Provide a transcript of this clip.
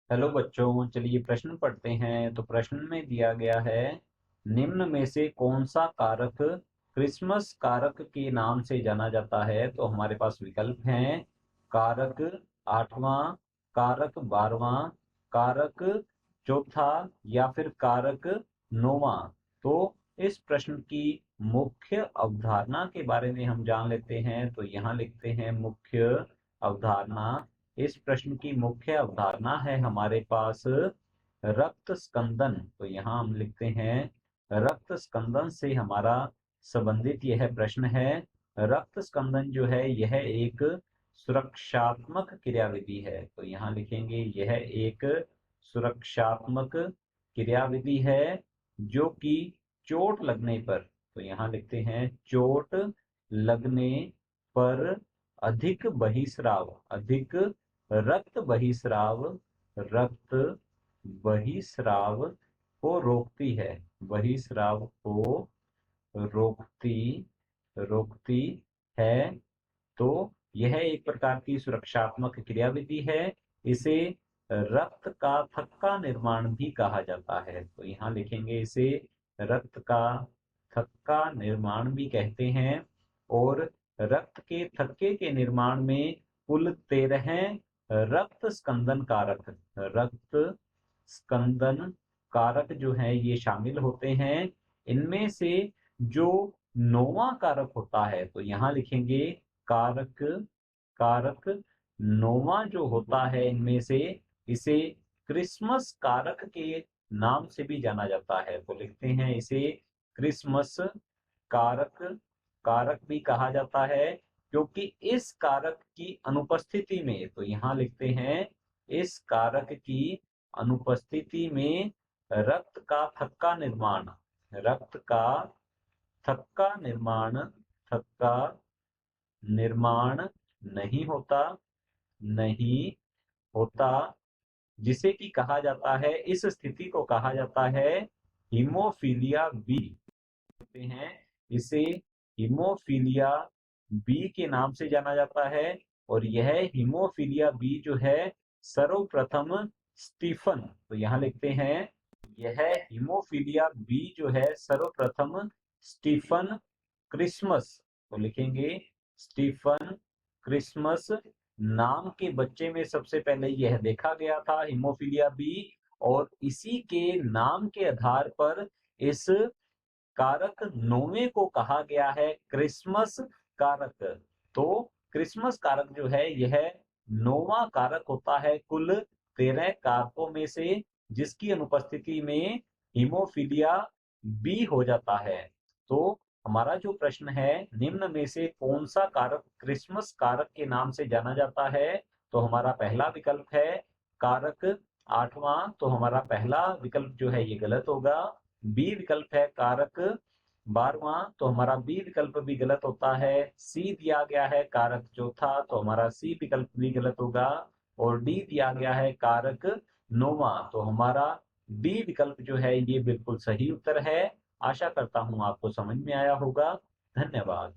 Hello बच्चों, चलिए प्रश्न पढ़ते हैं। तो प्रश्न में दिया गया है, निम्न में से कौन सा कारक क्रिसमस कारक के नाम से जाना जाता है। तो हमारे पास विकल्प हैं, कारक आठवां, कारक बारहवां, कारक चौथा या फिर कारक नौवां। तो इस प्रश्न की मुख्य अवधारणा के बारे में हम जान लेते हैं। तो यहाँ लिखते हैं मुख्य अवधारणा। इस प्रश्न की मुख्य अवधारणा है हमारे पास रक्त स्कंदन। तो यहाँ हम लिखते हैं रक्त स्कंदन से हमारा संबंधित यह प्रश्न है। रक्त स्कंदन जो है यह एक सुरक्षात्मक क्रियाविधि है। तो यहाँ लिखेंगे यह एक सुरक्षात्मक क्रियाविधि है जो कि चोट लगने पर, तो यहाँ लिखते हैं चोट लगने पर अधिक बहिस्राव, अधिक रक्त बहिस्राव को रोकती है, बहिस्राव को रोकती रोकती है। तो यह एक प्रकार की सुरक्षात्मक क्रियाविधि है। इसे रक्त का थक्का निर्माण भी कहा जाता है। तो यहाँ लिखेंगे इसे रक्त का थक्का निर्माण भी कहते हैं। और रक्त के थक्के के निर्माण में कुल 13 रक्त स्कंदन कारक, रक्त स्कंदन कारक जो है ये शामिल होते हैं। इनमें से जो नौवां कारक होता है, तो यहाँ लिखेंगे कारक कारक नौवां जो होता है इनमें से, इसे क्रिसमस कारक के नाम से भी जाना जाता है। तो लिखते हैं इसे क्रिसमस कारक कारक भी कहा जाता है, क्योंकि इस कारक की अनुपस्थिति में, तो यहाँ लिखते हैं इस कारक की अनुपस्थिति में रक्त का थक्का निर्माण, रक्त का थक्का निर्माण थक्का निर्माण नहीं होता, नहीं होता, जिसे कि कहा जाता है, इस स्थिति को कहा जाता है हीमोफीलिया बी। कहते हैं इसे हीमोफीलिया बी के नाम से जाना जाता है। और यह हीमोफीलिया बी जो है सर्वप्रथम स्टीफन, तो यहाँ लिखते हैं यह हीमोफीलिया बी जो है सर्वप्रथम स्टीफन क्रिसमस, तो लिखेंगे स्टीफन क्रिसमस नाम के बच्चे में सबसे पहले यह देखा गया था हीमोफीलिया बी। और इसी के नाम के आधार पर इस कारक नौवे को कहा गया है क्रिसमस कारक। तो क्रिसमस कारक जो है यह नौवां कारक होता है कुल 13 कारकों में से, जिसकी अनुपस्थिति में हीमोफीलिया बी हो जाता है। तो हमारा जो प्रश्न है, निम्न में से कौन सा कारक क्रिसमस कारक के नाम से जाना जाता है। तो हमारा पहला विकल्प है कारक आठवां। तो हमारा पहला विकल्प जो है ये गलत होगा। बी विकल्प है कारक बारहवां, तो हमारा बी विकल्प भी गलत होता है। सी दिया गया है कारक चौथा, तो हमारा सी विकल्प भी गलत होगा। और डी दिया गया है कारक नौवां, तो हमारा डी विकल्प जो है ये बिल्कुल सही उत्तर है। आशा करता हूं आपको समझ में आया होगा। धन्यवाद।